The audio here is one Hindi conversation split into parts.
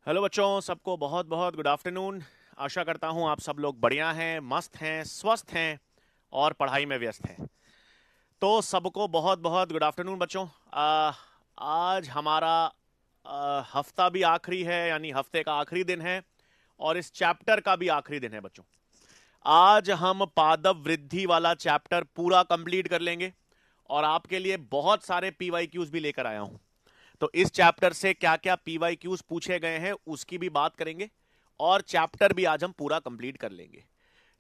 हेलो बच्चों, सबको बहुत बहुत गुड आफ्टरनून। आशा करता हूँ आप सब लोग बढ़िया हैं, मस्त हैं, स्वस्थ हैं और पढ़ाई में व्यस्त हैं। तो सबको बहुत बहुत गुड आफ्टरनून बच्चों। आज हमारा हफ्ता भी आखिरी है, यानी हफ्ते का आखिरी दिन है और इस चैप्टर का भी आखिरी दिन है बच्चों। आज हम पादप वृद्धि वाला चैप्टर पूरा कंप्लीट कर लेंगे और आपके लिए बहुत सारे पीवाईक्यूज भी लेकर आया हूं। तो इस चैप्टर से क्या क्या पीवाईक्यूज पूछे गए हैं उसकी भी बात करेंगे और चैप्टर भी आज हम पूरा कंप्लीट कर लेंगे।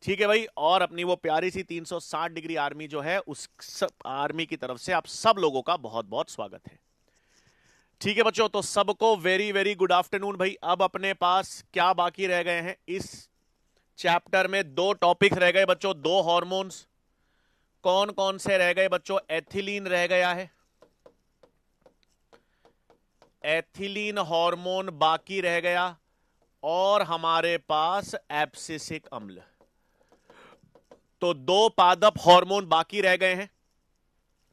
ठीक है भाई। और अपनी वो प्यारी सी 360 डिग्री आर्मी जो है, उस आर्मी की तरफ से आप सब लोगों का बहुत बहुत स्वागत है। ठीक है बच्चों, तो सबको वेरी वेरी गुड आफ्टरनून भाई। अब अपने पास क्या बाकी रह गए हैं इस चैप्टर में? दो टॉपिक्स रह गए बच्चों, दो हॉर्मोन्स। कौन कौन से रह गए बच्चों? एथिलीन रह गया है, एथिलीन हार्मोन बाकी रह गया, और हमारे पास एब्सिसिक अम्ल। तो दो पादप हार्मोन बाकी रह गए हैं।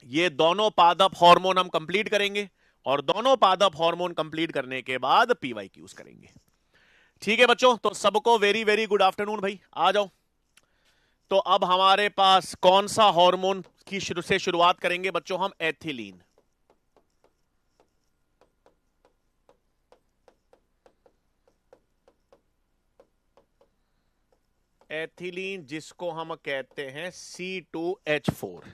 ये दोनों पादप हार्मोन हम कंप्लीट करेंगे और दोनों पादप हार्मोन कंप्लीट करने के बाद पीवाईक्यूज करेंगे। ठीक है बच्चों, तो सबको वेरी वेरी गुड आफ्टरनून भाई। आ जाओ। तो अब हमारे पास कौन सा हार्मोन की से शुरुआत करेंगे बच्चों? हम एथिलीन। एथिलीन जिसको हम कहते हैं C2H4।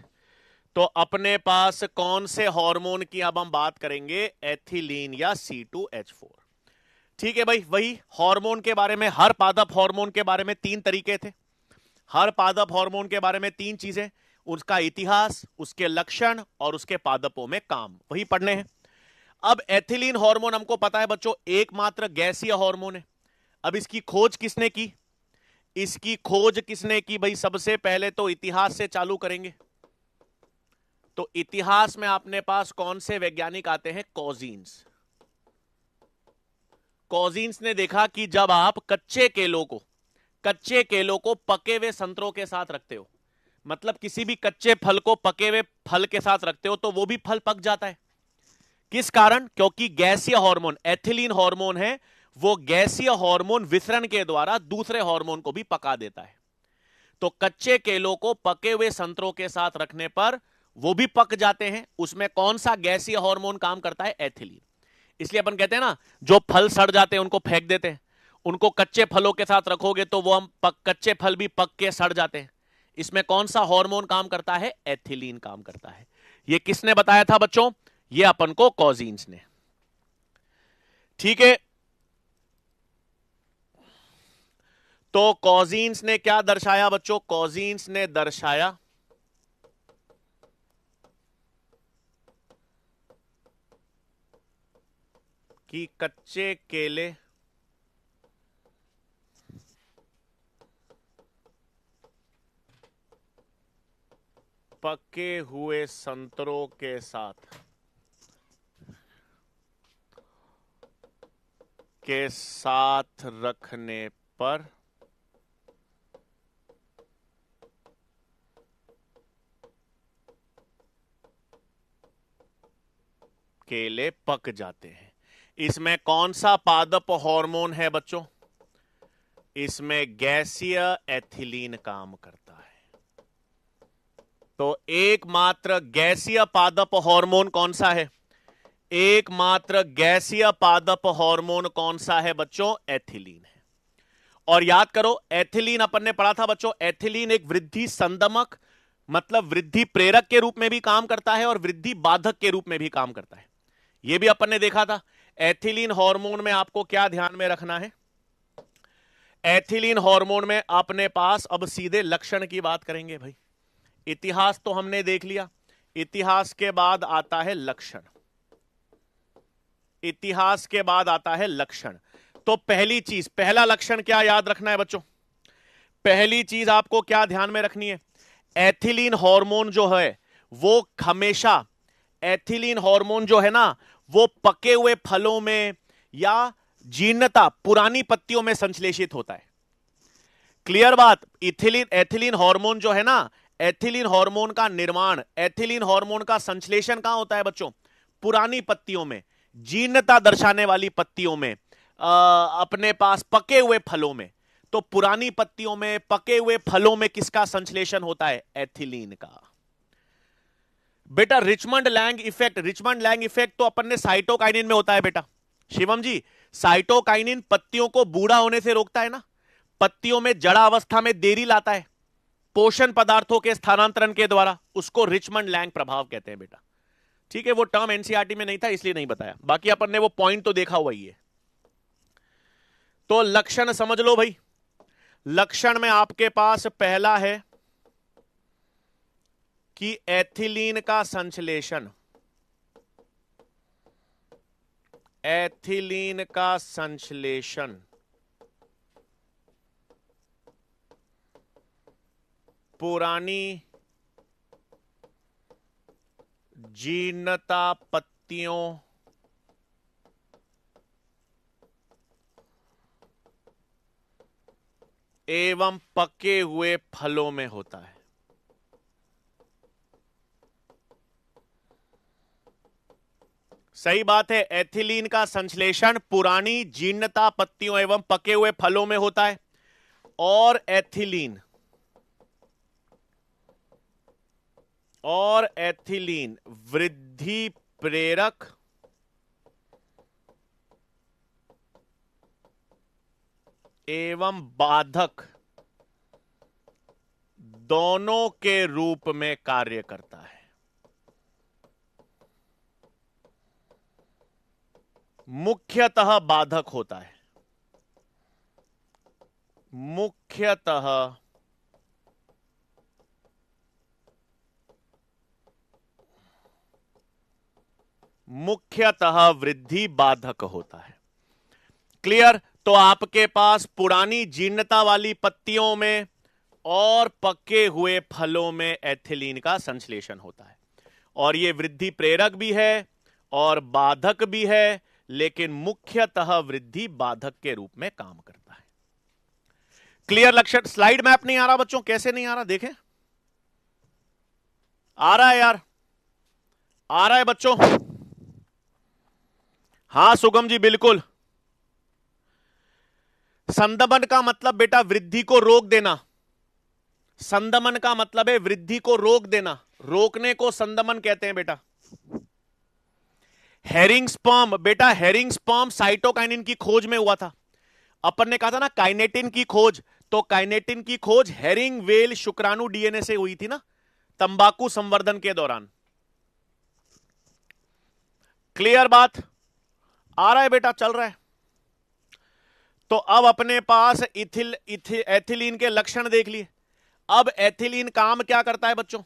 तो अपने पास कौन से हार्मोन की अब हम बात करेंगे? एथिलीन या C2H4। ठीक है भाई। वही हार्मोन के बारे में, हर पादप हार्मोन के बारे में तीन तरीके थे। हर पादप हार्मोन के बारे में तीन चीजें, उसका इतिहास, उसके लक्षण और उसके पादपों में काम, वही पढ़ने हैं। अब एथिलीन हार्मोन हमको पता है बच्चों, एकमात्र गैसीय हार्मोन है। अब इसकी खोज किसने की? इसकी खोज किसने की भाई? सबसे पहले तो इतिहास से चालू करेंगे। तो इतिहास में अपने पास कौन से वैज्ञानिक आते हैं? कॉजिन्स। कॉजिन्स ने देखा कि जब आप कच्चे केलों को पके हुए संतरों के साथ रखते हो, मतलब किसी भी कच्चे फल को पके हुए फल के साथ रखते हो, तो वो भी फल पक जाता है। किस कारण? क्योंकि गैसीय हार्मोन एथिलीन हार्मोन है, वो गैसीय हार्मोन विसरण के द्वारा दूसरे हार्मोन को भी पका देता है। तो कच्चे केलों को पके हुए संतरों के साथ रखने पर वो भी पक जाते हैं। उसमें कौन सा गैसीय हार्मोन काम करता है? एथिलीन। इसलिए अपन कहते हैं ना, जो फल सड़ जाते हैं उनको फेंक देते हैं, उनको कच्चे फलों के साथ रखोगे तो वो हम कच्चे फल भी पक के सड़ जाते हैं। इसमें कौन सा हार्मोन काम करता है? एथिलीन काम करता है। ये किसने बताया था बच्चों? ये अपन को कॉजिन्स ने। ठीक है। तो कॉजिन्स ने क्या दर्शाया बच्चों? कॉजिन्स ने दर्शाया कि कच्चे केले पके हुए संतरों के साथ रखने पर केले पक जाते हैं। इसमें कौन सा पादप हार्मोन है बच्चों? इसमें गैसीय एथिलीन काम करता है। तो एकमात्र गैसीय पादप हार्मोन कौन सा है? एकमात्र गैसीय पादप हार्मोन कौन सा है बच्चों? एथिलीन है। और याद करो, एथिलीन अपन ने पढ़ा था बच्चों, एथिलीन एक वृद्धि संदमक, मतलब वृद्धि प्रेरक के रूप में भी काम करता है और वृद्धि बाधक के रूप में भी काम करता है। यह भी अपन ने देखा था। एथिलीन हार्मोन में आपको क्या ध्यान में रखना है? एथिलीन हार्मोन में अपने पास अब सीधे लक्षण की बात करेंगे भाई। इतिहास तो हमने देख लिया, इतिहास के बाद आता है लक्षण। इतिहास के बाद आता है लक्षण। तो पहली चीज, पहला लक्षण क्या याद रखना है बच्चों? पहली चीज आपको क्या ध्यान में रखनी है? एथिलीन हार्मोन जो है वो हमेशा, एथिलीन हार्मोन जो है ना, वो पके हुए फलों में या जीर्णता, पुरानी पत्तियों में संश्लेषित होता है। क्लियर बात? इथिलीन, एथिलीन हार्मोन जो है ना, एथिलीन हार्मोन का निर्माण, एथिलीन हार्मोन का संश्लेषण कहां होता है बच्चों? पुरानी पत्तियों में, जीर्णता दर्शाने वाली पत्तियों में, अपने पास पके हुए फलों में, तो पुरानी पत्तियों में, पके हुए फलों में किसका संश्लेषण होता है? एथिलीन का। बेटा Richmond Lang effect, Richmond Lang effect तो अपन ने साइटोकाइनिन में होता है बेटा। शिवम जी, साइटोकाइनिन पत्तियों को बूढ़ा होने से रोकता है ना, पत्तियों में जड़ा अवस्था में देरी लाता है पोषण पदार्थों के स्थानांतरण के द्वारा, उसको रिचमंड लैंग प्रभाव कहते हैं बेटा। ठीक है, वो टर्म एनसीईआरटी में नहीं था इसलिए नहीं बताया, बाकी अपन ने वो पॉइंट तो देखा हुआ ही है। तो लक्षण समझ लो भाई। लक्षण में आपके पास पहला है कि एथिलीन का संश्लेषण, एथिलीन का संश्लेषण पुरानी जीर्णता पत्तियों एवं पके हुए फलों में होता है। सही बात है, एथिलीन का संश्लेषण पुरानी जीर्णता पत्तियों एवं पके हुए फलों में होता है। और एथिलीन वृद्धि प्रेरक एवं बाधक दोनों के रूप में कार्य करता है। मुख्यतः बाधक होता है, मुख्यतः वृद्धि बाधक होता है। क्लियर? तो आपके पास पुरानी जीर्णता वाली पत्तियों में और पके हुए फलों में एथिलीन का संश्लेषण होता है, और यह वृद्धि प्रेरक भी है और बाधक भी है, लेकिन मुख्यतः वृद्धि बाधक के रूप में काम करता है। क्लियर लक्षण? स्लाइड मैप नहीं आ रहा बच्चों? कैसे नहीं आ रहा देखें, आ रहा है यार, आ रहा है बच्चों? हां सुगम जी बिल्कुल। संदमन का मतलब बेटा वृद्धि को रोक देना, संदमन का मतलब है वृद्धि को रोक देना, रोकने को संदमन कहते हैं बेटा। हेरिंग स्पर्म, बेटा हेरिंग स्पर्म साइटोकाइनिन की खोज में हुआ था। अपन ने कहा था ना काइनेटिन की खोज, तो काइनेटिन की खोज हेरिंग वेल शुक्राणु डीएनए से हुई थी ना, तंबाकू संवर्धन के दौरान। क्लियर बात? आ रहा है बेटा, चल रहा है? तो अब अपने पास एथिलीन के लक्षण देख लिए। अब एथिलीन काम क्या करता है बच्चों?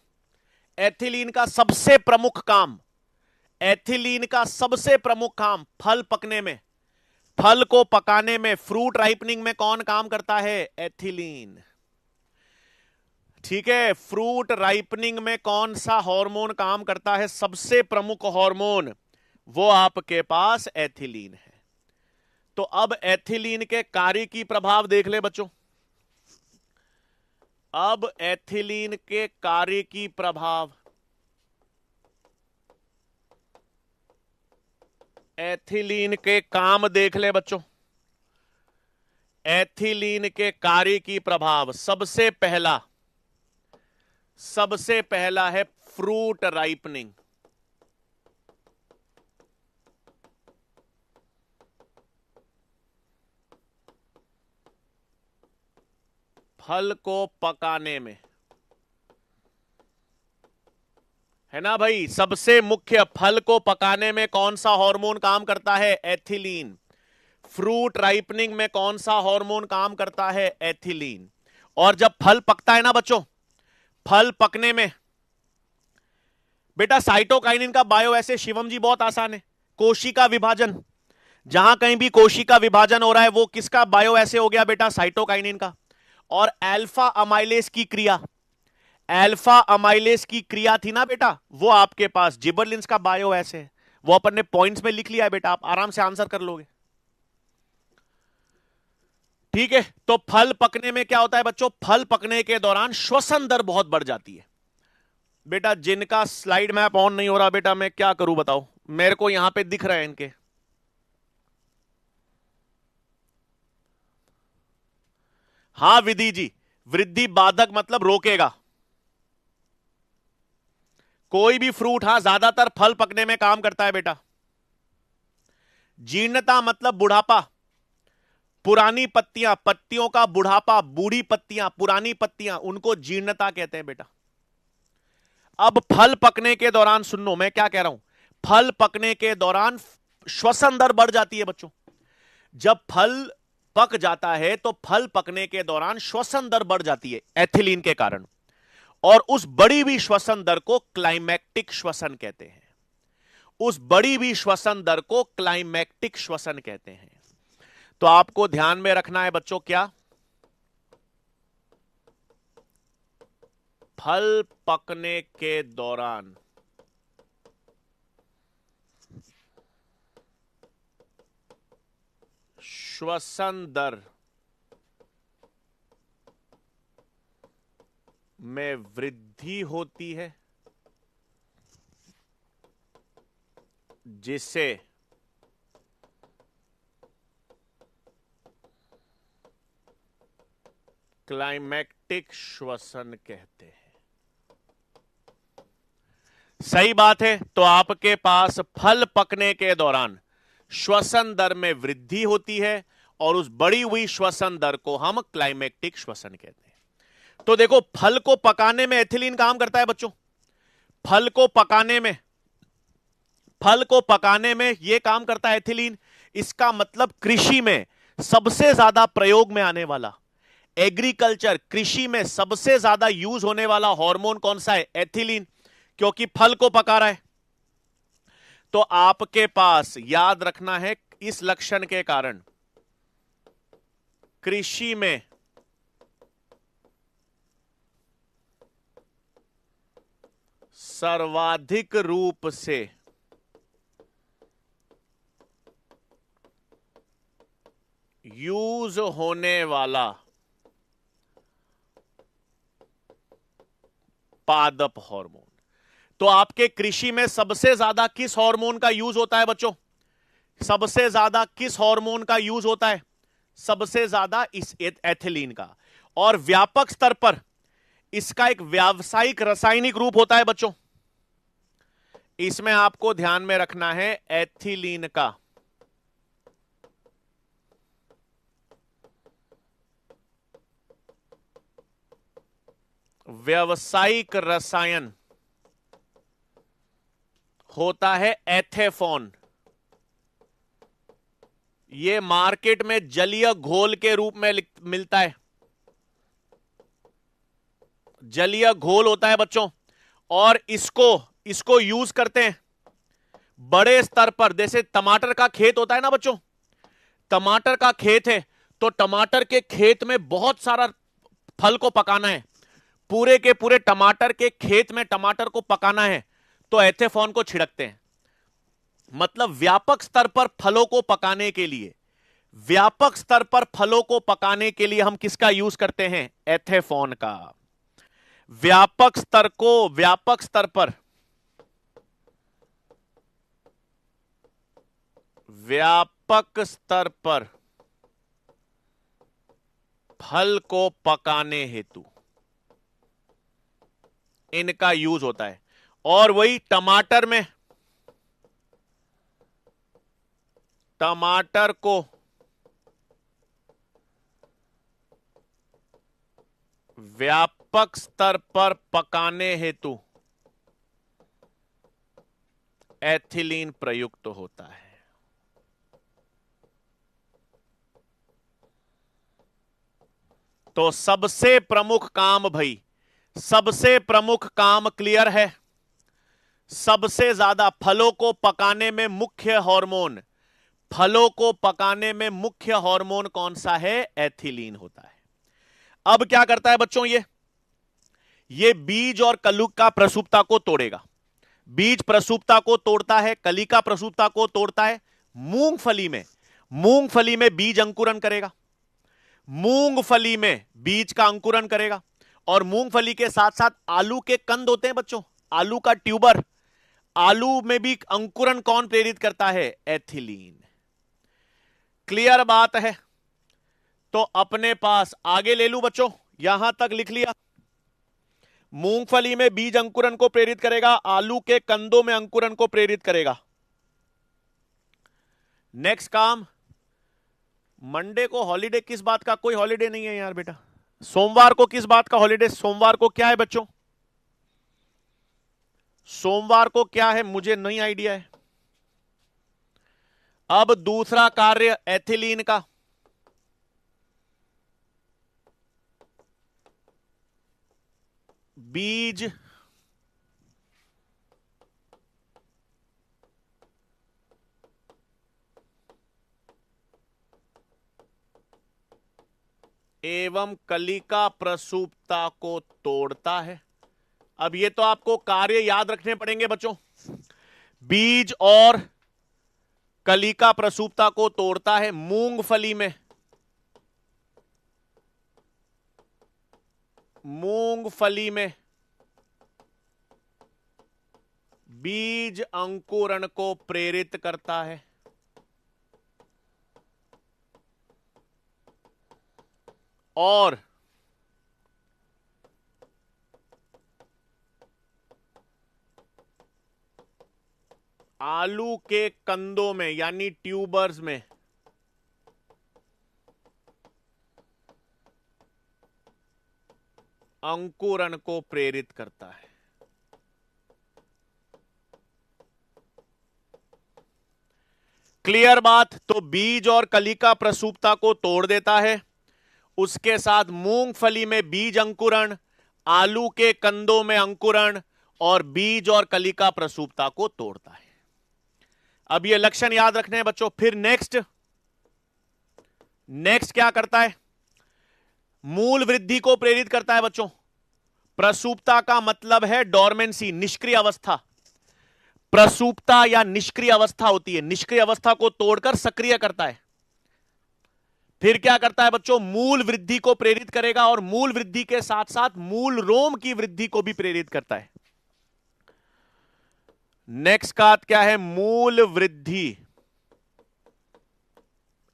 एथिलीन का सबसे प्रमुख काम, एथिलीन का सबसे प्रमुख काम फल पकने में, फल को पकाने में, फ्रूट राइपनिंग में कौन काम करता है? एथिलीन। ठीक है, फ्रूट राइपनिंग में कौन सा हार्मोन काम करता है? सबसे प्रमुख हार्मोन, वो आपके पास एथिलीन है। तो अब एथिलीन के कार्य की प्रभाव देख ले बच्चों। अब एथिलीन के कार्य की प्रभाव, एथिलीन के काम देख ले बच्चों। एथिलीन के कार्य की प्रभाव, सबसे पहला है फ्रूट राइपनिंग। फल को पकाने में, है ना भाई? सबसे मुख्य, फल को पकाने में कौन सा हार्मोन काम करता है? एथिलीन। फ्रूट राइपनिंग में कौन सा हार्मोन काम करता है? एथिलीन। और जब फल पकता है ना बच्चों, फल पकने में बेटा साइटोकाइनिन का बायो ऐसे शिवम जी बहुत आसान है। कोशिका विभाजन, जहां कहीं भी कोशिका विभाजन हो रहा है वो किसका बायो ऐसे हो गया बेटा? साइटोकाइनिन का। और अल्फा अमाइलेज की क्रिया, अल्फा अमाइलेज की क्रिया थी ना बेटा, वो आपके पास जिबरलिंस का बायो ऐसे है। वो अपन ने पॉइंट्स में लिख लिया है बेटा, आप आराम से आंसर कर लोगे। ठीक है, तो फल पकने में क्या होता है बच्चों? फल पकने के दौरान श्वसन दर बहुत बढ़ जाती है। बेटा जिनका स्लाइड मैप ऑन नहीं हो रहा बेटा, मैं क्या करूं बताओ? मेरे को यहां पे दिख रहा है इनके। हां विधि जी, वृद्धि बाधक मतलब रोकेगा। कोई भी फ्रूट, हां ज्यादातर फल पकने में काम करता है बेटा। जीर्णता मतलब बुढ़ापा, पुरानी पत्तियां, पत्तियों का बुढ़ापा, बूढ़ी पत्तियां, पुरानी पत्तियां, उनको जीर्णता कहते हैं बेटा। अब फल पकने के दौरान सुनो मैं क्या कह रहा हूं, फल पकने के दौरान श्वसन दर बढ़ जाती है बच्चों। जब फल पक जाता है तो फल पकने के दौरान श्वसन दर बढ़ जाती है एथिलीन के कारण, और उस बढ़ी हुई श्वसन दर को क्लाइमैक्टिक श्वसन कहते हैं। उस बढ़ी हुई श्वसन दर को क्लाइमैक्टिक श्वसन कहते हैं। तो आपको ध्यान में रखना है बच्चों, क्या फल पकने के दौरान श्वसन दर में वृद्धि होती है, जिसे क्लाइमैक्टिक श्वसन कहते हैं। सही बात है। तो आपके पास फल पकने के दौरान श्वसन दर में वृद्धि होती है, और उस बढ़ी हुई श्वसन दर को हम क्लाइमैक्टिक श्वसन कहते हैं। तो देखो, फल को पकाने में एथिलीन काम करता है बच्चों। फल को पकाने में यह काम करता है एथिलीन। इसका मतलब कृषि में सबसे ज्यादा प्रयोग में आने वाला, एग्रीकल्चर, कृषि में सबसे ज्यादा यूज होने वाला हार्मोन कौन सा है? एथिलीन, क्योंकि फल को पका रहा है। तो आपके पास याद रखना है, इस लक्षण के कारण कृषि में सर्वाधिक रूप से यूज होने वाला पादप हार्मोन। तो आपके कृषि में सबसे ज्यादा किस हार्मोन का यूज होता है बच्चों? सबसे ज्यादा किस हार्मोन का यूज होता है? सबसे ज्यादा इस एथिलीन का। और व्यापक स्तर पर इसका एक व्यावसायिक रासायनिक रूप होता है बच्चों। इसमें आपको ध्यान में रखना है, एथिलीन का व्यावसायिक रसायन होता है एथेफॉन। यह मार्केट में जलीय घोल के रूप में मिलता है। जलीय घोल होता है बच्चों, और इसको यूज करते हैं बड़े स्तर पर। जैसे टमाटर का खेत होता है ना बच्चों, टमाटर का खेत है, तो टमाटर के खेत में बहुत सारा फल को पकाना है, पूरे के पूरे टमाटर के खेत में टमाटर को पकाना है, तो एथेफॉन को छिड़कते हैं। मतलब व्यापक स्तर पर फलों को पकाने के लिए, व्यापक स्तर पर फलों को पकाने के लिए हम किसका यूज करते हैं? एथेफॉन का। व्यापक स्तर पर फल को पकाने हेतु इनका यूज होता है। और वही टमाटर को व्यापक स्तर पर पकाने हेतु एथिलीन प्रयुक्त होता है। तो सबसे प्रमुख काम भाई, सबसे प्रमुख काम क्लियर है। सबसे ज्यादा फलों को पकाने में मुख्य हार्मोन कौन सा है? एथिलीन होता है। अब क्या करता है बच्चों? ये बीज और कलिका का प्रसुप्ता को तोड़ेगा। बीज प्रसुप्ता को तोड़ता है, कलिका प्रसुप्ता को तोड़ता है। मूंगफली में बीज अंकुरन करेगा। मूंगफली में बीज का अंकुरन करेगा। और मूंगफली के साथ साथ आलू के कंद होते हैं बच्चों, आलू का ट्यूबर, आलू में भी अंकुरन कौन प्रेरित करता है? एथिलीन। क्लियर बात है। तो अपने पास आगे ले लूं बच्चों, यहां तक लिख लिया। मूंगफली में बीज अंकुरण को प्रेरित करेगा, आलू के कंदों में अंकुरण को प्रेरित करेगा। नेक्स्ट काम, मंडे को हॉलीडे किस बात का? कोई हॉलीडे नहीं है यार बेटा। सोमवार को किस बात का हॉलीडे? सोमवार को क्या है बच्चों? सोमवार को क्या है मुझे नहीं आइडिया है। अब दूसरा कार्य एथिलीन का, बीज एवं कलिका प्रसूपता को तोड़ता है। अब ये तो आपको कार्य याद रखने पड़ेंगे बच्चों। बीज और कलिका प्रसूपता को तोड़ता है। मूंगफली में, मूंगफली में बीज अंकुरण को प्रेरित करता है। और आलू के कंदों में यानी ट्यूबर्स में अंकुरण को प्रेरित करता है। क्लियर बात? तो बीज और कलिका प्रसूपता को तोड़ देता है, उसके साथ मूंगफली में बीज अंकुरण, आलू के कंदों में अंकुरण और बीज और कलिका प्रसूपता को तोड़ता है। अब ये लक्षण याद रखने हैं बच्चों। फिर नेक्स्ट क्या करता है? मूल वृद्धि को प्रेरित करता है बच्चों। प्रसूपता का मतलब है डोरमेंसी, निष्क्रिय अवस्था। प्रसूपता या निष्क्रिय अवस्था होती है, निष्क्रिय अवस्था को तोड़कर सक्रिय करता है। फिर क्या करता है बच्चों? मूल वृद्धि को प्रेरित करेगा और मूल वृद्धि के साथ साथ मूल रोम की वृद्धि को भी प्रेरित करता है। नेक्स्ट का क्या है? मूल वृद्धि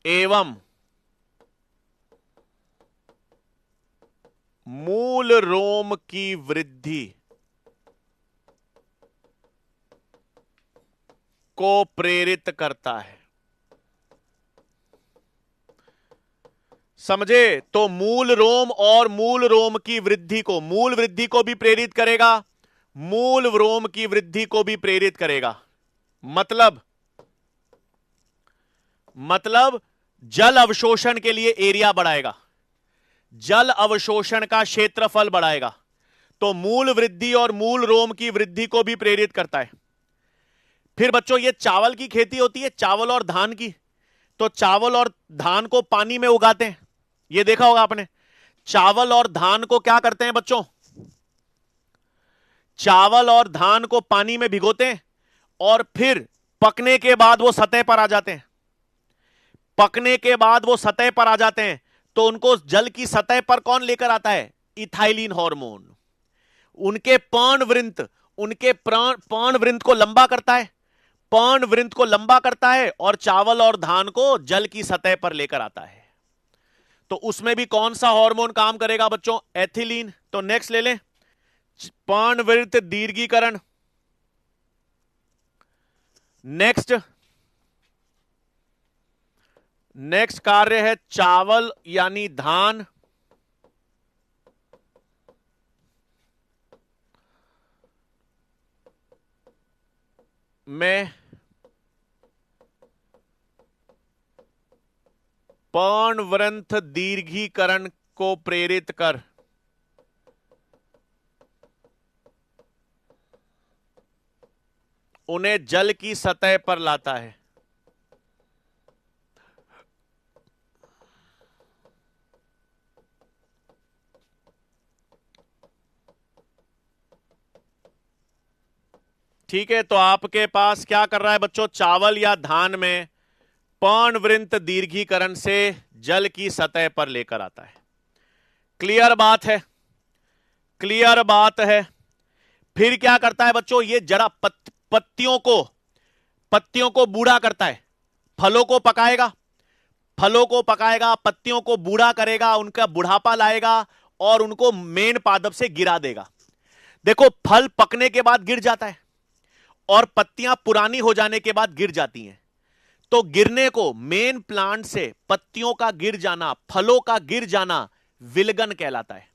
एवं मूल रोम की वृद्धि को प्रेरित करता है। समझे? तो मूल रोम और मूल रोम की वृद्धि को, मूल वृद्धि को भी प्रेरित करेगा, मूल रोम की वृद्धि को भी प्रेरित करेगा। मतलब जल अवशोषण के लिए एरिया बढ़ाएगा, जल अवशोषण का क्षेत्रफल बढ़ाएगा। तो मूल वृद्धि और मूल रोम की वृद्धि को भी प्रेरित करता है। फिर बच्चों ये चावल की खेती होती है, चावल और धान की, तो चावल और धान को पानी में उगाते हैं, ये देखा होगा आपने। चावल और धान को क्या करते हैं बच्चों? चावल और धान को पानी में भिगोते हैं और फिर पकने के बाद वो सतह पर आ जाते हैं। पकने के बाद वो सतह पर आ जाते हैं तो उनको जल की सतह पर कौन लेकर आता है? Ethylene hormone. उनके पर्णवृंत को लंबा करता है, पर्णवृंत को लंबा करता है और चावल और धान को जल की सतह पर लेकर आता है। तो उसमें भी कौन सा हार्मोन काम करेगा बच्चों? एथिलीन। तो नेक्स्ट ले लें, पर्णवृंत दीर्घीकरण। नेक्स्ट कार्य है चावल यानी धान में पर्णवृंत दीर्घीकरण को प्रेरित कर उन्हें जल की सतह पर लाता है। ठीक है, तो आपके पास क्या कर रहा है बच्चों? चावल या धान में पर्णवृंत दीर्घीकरण से जल की सतह पर लेकर आता है। क्लियर बात है? क्लियर बात है। फिर क्या करता है बच्चों? ये जरा पत्तियों को बूढ़ा करता है, फलों को पकाएगा, फलों को पकाएगा, पत्तियों को बूढ़ा करेगा, उनका बुढ़ापा लाएगा और उनको मेन पादप से गिरा देगा। देखो, फल पकने के बाद गिर जाता है और पत्तियां पुरानी हो जाने के बाद गिर जाती हैं। तो गिरने को, मेन प्लांट से पत्तियों का गिर जाना, फलों का गिर जाना विलगन कहलाता है।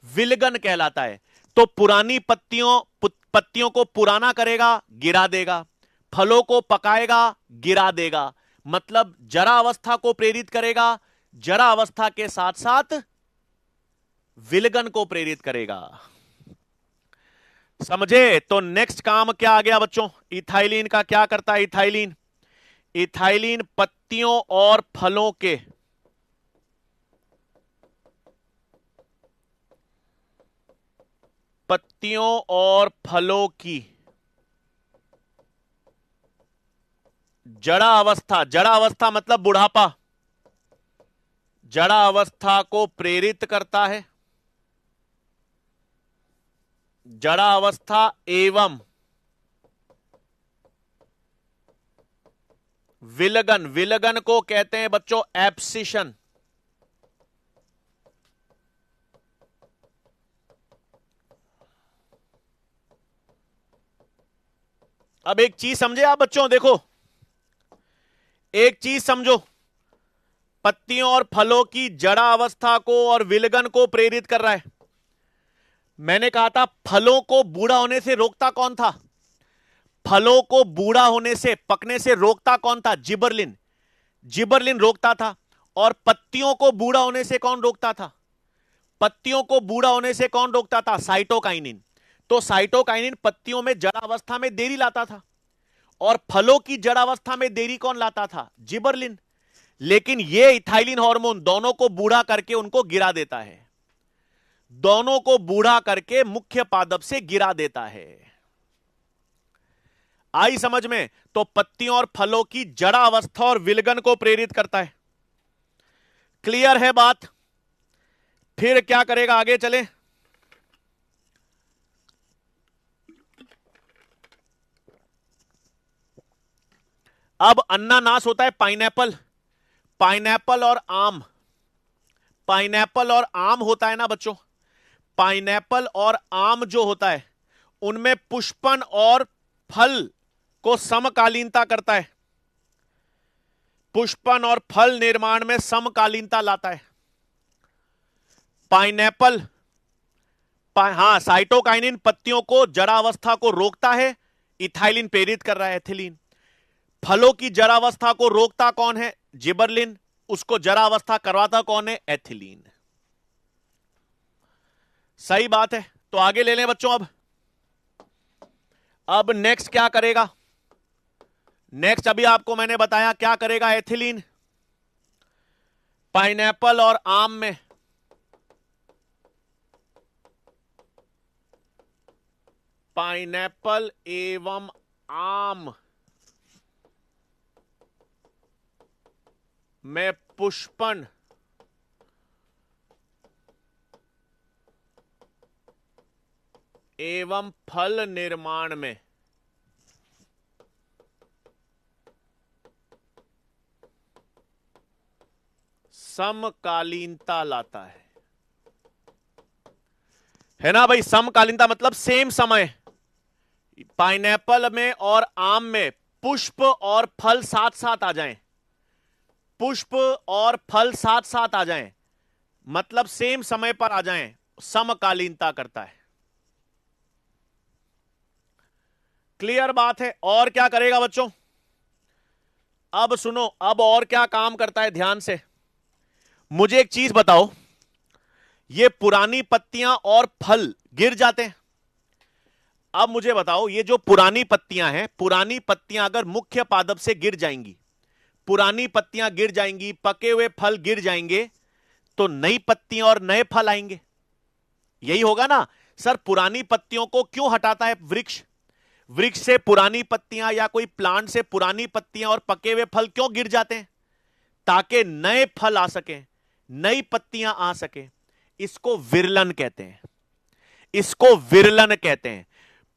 विलगन कहलाता है। तो पुरानी पत्तियों को पुराना करेगा, गिरा देगा, फलों को पकाएगा, गिरा देगा। मतलब जरा अवस्था को प्रेरित करेगा, जरा अवस्था के साथ साथ विलगन को प्रेरित करेगा। समझे? तो नेक्स्ट काम क्या आ गया बच्चों? इथाइलिन का क्या करता है? इथाइलिन, इथाइलिन पत्तियों और फलों के की जड़ा अवस्था, जड़ा अवस्था मतलब बुढ़ापा, जड़ा अवस्था को प्रेरित करता है। जड़ा अवस्था एवं विलगन, विलगन को कहते हैं बच्चों एब्सिशन। अब एक चीज समझे आप बच्चों, देखो एक चीज समझो, पत्तियों और फलों की जड़ा अवस्था को और विलगन को प्रेरित कर रहा है। मैंने कहा था फलों को बूढ़ा होने से रोकता कौन था? फलों को बूढ़ा होने से, पकने से रोकता कौन था? जिबरलिन। जिबरलिन रोकता था। और पत्तियों को बूढ़ा होने से कौन रोकता था? पत्तियों को बूढ़ा होने से कौन रोकता था? साइटोकाइनिन। तो साइटोकाइनिन पत्तियों में जड़ा अवस्था में देरी लाता था और फलों की जड़ा अवस्था में देरी कौन लाता था? जिबरलिन। लेकिन यह इथाइलिन हार्मोन दोनों को बूढ़ा करके उनको गिरा देता है, दोनों को बूढ़ा करके मुख्य पादप से गिरा देता है। आई समझ में? तो पत्तियों और फलों की जड़ा अवस्था और विलगन को प्रेरित करता है। क्लियर है बात? फिर क्या करेगा? आगे चले। अब अन्नानास होता है पाइनएप्पल, पाइनएप्पल और आम, पाइनएप्पल और आम होता है ना बच्चों। पाइनएप्पल और आम जो होता है उनमें पुष्पन और फल को समकालीनता करता है, पुष्पन और फल निर्माण में समकालीनता लाता है। पाइनएप्पल, हां, साइटोकाइनिन पत्तियों को जड़ा अवस्था को रोकता है, इथाइलिन प्रेरित कर रहा है एथिलीन। फलों की जड़ा अवस्था को रोकता कौन है? जिबरलिन। उसको जड़ा अवस्था करवाता कौन है? एथिलीन। सही बात है। तो आगे ले लें बच्चों। अब नेक्स्ट क्या करेगा? नेक्स्ट अभी आपको मैंने बताया क्या करेगा एथिलीन पाइनएप्पल और आम में। पाइनएप्पल एवं आम में पुष्पन एवं फल निर्माण में समकालीनता लाता है ना भाई? समकालीनता मतलब सेम समय। पाइनएप्पल में और आम में पुष्प और फल साथ साथ आ जाएं, पुष्प और फल साथ साथ आ जाएं, मतलब सेम समय पर आ जाएं, समकालीनता करता है। क्लियर बात है? और क्या करेगा बच्चों? अब सुनो, अब और क्या काम करता है ध्यान से। मुझे एक चीज बताओ, ये पुरानी पत्तियां और फल गिर जाते हैं। अब मुझे बताओ, ये जो पुरानी पत्तियां हैं, पुरानी पत्तियां अगर मुख्य पादप से गिर जाएंगी, पुरानी पत्तियां गिर जाएंगी, पके हुए फल गिर जाएंगे, तो नई पत्तियां और नए फल आएंगे। यही होगा ना सर? पुरानी पत्तियों को क्यों हटाता है वृक्ष? वृक्ष से पुरानी पत्तियां या कोई प्लांट से पुरानी पत्तियां और पके हुए फल क्यों गिर जाते हैं? ताकि नए फल आ सके, नई पत्तियां आ सके। इसको विरलन कहते हैं, इसको विरलन कहते हैं।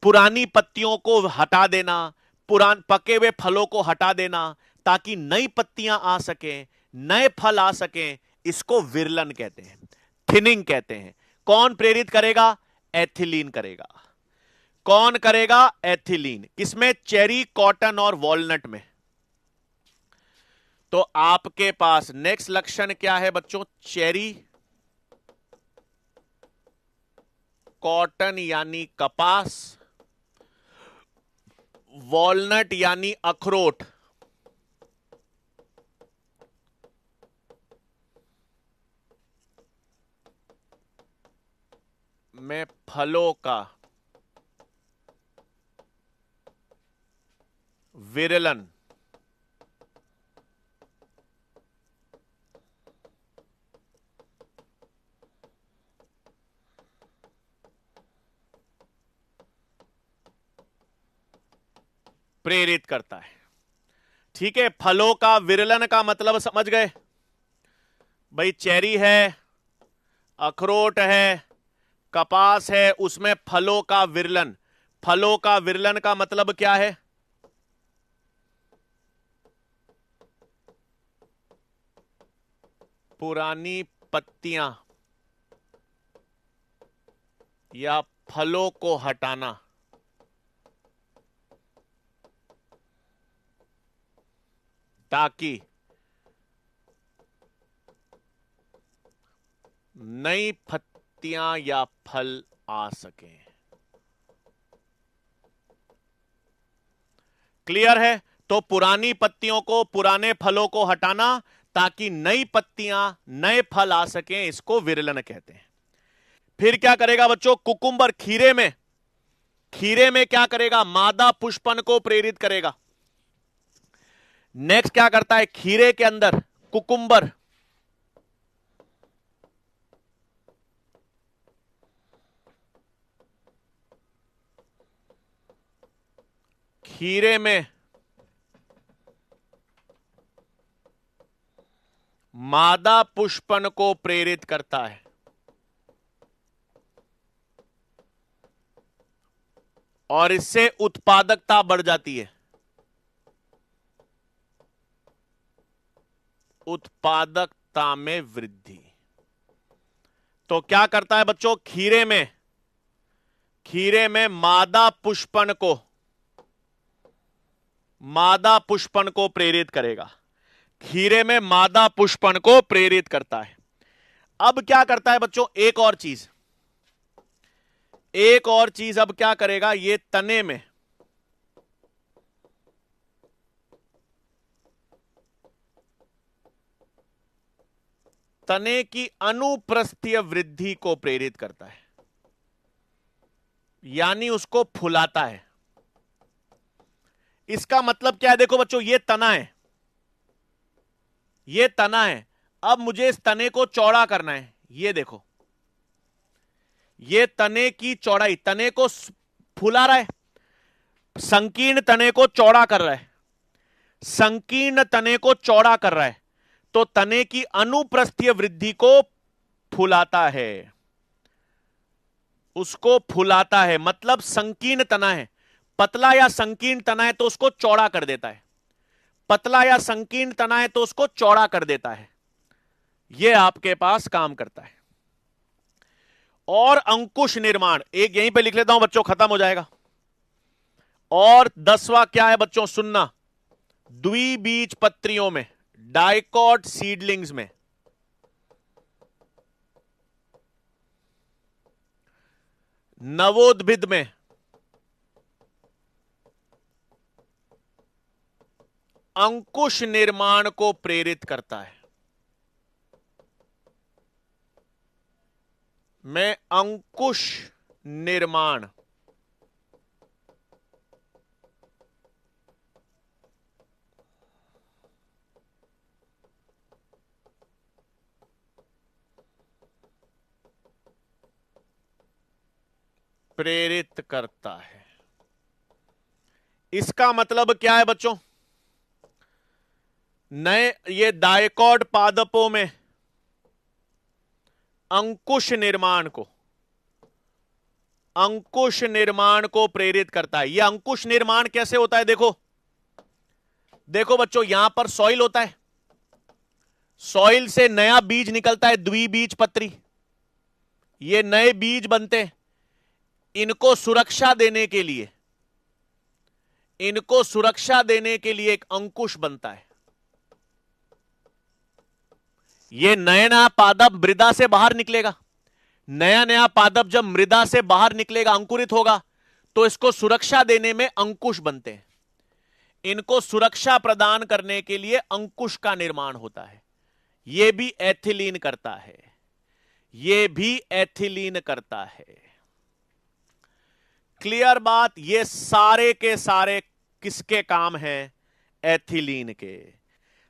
पुरानी पत्तियों को हटा देना, पके हुए फलों को हटा देना ताकि नई पत्तियां आ सके, नए फल आ सकें, इसको विरलन कहते हैं, थिनिंग कहते हैं। कौन प्रेरित करेगा? एथिलीन करेगा। कौन करेगा? एथिलीन। किसमें? चेरी, कॉटन और वॉलनट में। तो आपके पास नेक्स्ट लक्षण क्या है बच्चों? चेरी, कॉटन यानी कपास, वॉलनट यानी अखरोट में फलों का विरलन। प्रेरित करता है। ठीक है, फलों का विरलन का मतलब समझ गए भाई? चेरी है, अखरोट है, कपास है, उसमें फलों का विरलन। फलों का विरलन का मतलब क्या है? पुरानी पत्तियां या फलों को हटाना, ताकि नई पत्तियां या फल आ सकें। क्लियर है? तो पुरानी पत्तियों को, पुराने फलों को हटाना ताकि नई पत्तियां, नए फल आ सकें, इसको विरलन कहते हैं। फिर क्या करेगा बच्चों? कुकुम्बर, खीरे में, खीरे में क्या करेगा? मादा पुष्पन को प्रेरित करेगा। नेक्स्ट क्या करता है? खीरे के अंदर कुकुम्बर, खीरे में मादा पुष्पन को प्रेरित करता है और इससे उत्पादकता बढ़ जाती है। उत्पादकता में वृद्धि। तो क्या करता है बच्चों? खीरे में, खीरे में मादा पुष्पन को प्रेरित करेगा। खीरे में मादा पुष्पन को प्रेरित करता है। अब क्या करता है बच्चों? एक और चीज अब क्या करेगा? ये तने में तने की अनुप्रस्थीय वृद्धि को प्रेरित करता है, यानी उसको फुलाता है। इसका मतलब क्या है? देखो बच्चों, ये तना है, ये तना है। अब मुझे इस तने को चौड़ा करना है। ये देखो, ये तने की चौड़ाई, तने को फुला रहा है, संकीर्ण तने को चौड़ा कर रहा है, संकीर्ण तने को चौड़ा कर रहा है। तो तने की अनुप्रस्थीय वृद्धि को फुलाता है, उसको फुलाता है। मतलब संकीर्ण तना है, पतला या संकीर्ण तना है तो उसको चौड़ा कर देता है, पतला या संकीर्ण तना है तो उसको चौड़ा कर देता है। यह आपके पास काम करता है। और अंकुश निर्माण, एक यहीं पे लिख लेता हूं बच्चों, खत्म हो जाएगा। और 10वां क्या है बच्चों? सुनना, द्विबीज पत्रियों में, डाइकॉट सीडलिंग्स में नवोद्भिद में अंकुश निर्माण को प्रेरित करता है। में अंकुश निर्माण प्रेरित करता है। इसका मतलब क्या है बच्चों? नए ये डायकॉट पादपों में अंकुश निर्माण को प्रेरित करता है। यह अंकुश निर्माण कैसे होता है? देखो देखो बच्चों, यहां पर सॉइल होता है, सॉइल से नया बीज निकलता है, द्विबीजपत्री। ये नए बीज बनते हैं। इनको सुरक्षा देने के लिए, इनको सुरक्षा देने के लिए एक अंकुश बनता है। ये नया नया पादप मृदा से बाहर निकलेगा। नया नया पादप जब मृदा से बाहर निकलेगा, अंकुरित होगा, तो इसको सुरक्षा देने में अंकुश बनते हैं। इनको सुरक्षा प्रदान करने के लिए अंकुश का निर्माण होता है। यह भी एथिलीन करता है, यह भी एथिलीन करता है। क्लियर बात? ये सारे के सारे किसके काम हैं? एथिलीन के।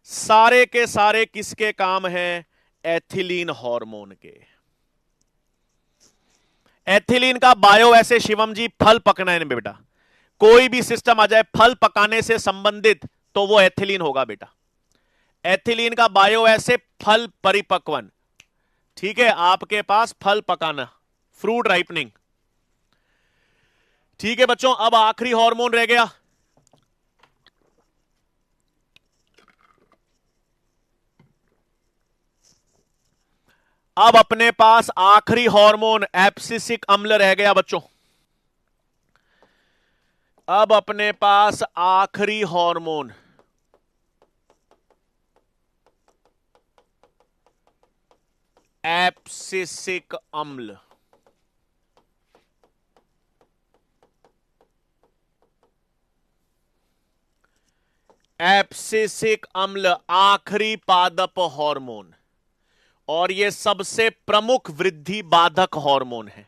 सारे के सारे किसके काम हैं? एथिलीन हार्मोन के। एथिलीन का बायो ऐसे शिवम जी, फल पकने में बेटा, कोई भी सिस्टम आ जाए फल पकाने से संबंधित तो वो एथिलीन होगा बेटा। एथिलीन का बायो ऐसे फल परिपक्वन, ठीक है, आपके पास फल पकाना, फ्रूट राइपनिंग। ठीक है बच्चों, अब आखिरी हार्मोन रह गया, अब अपने पास आखिरी हार्मोन एब्सिसिक अम्ल रह गया बच्चों। अब अपने पास आखिरी हार्मोन एब्सिसिक अम्ल। एब्सिसिक अम्ल आखिरी पादप हार्मोन, और यह सबसे प्रमुख वृद्धि बाधक हार्मोन है।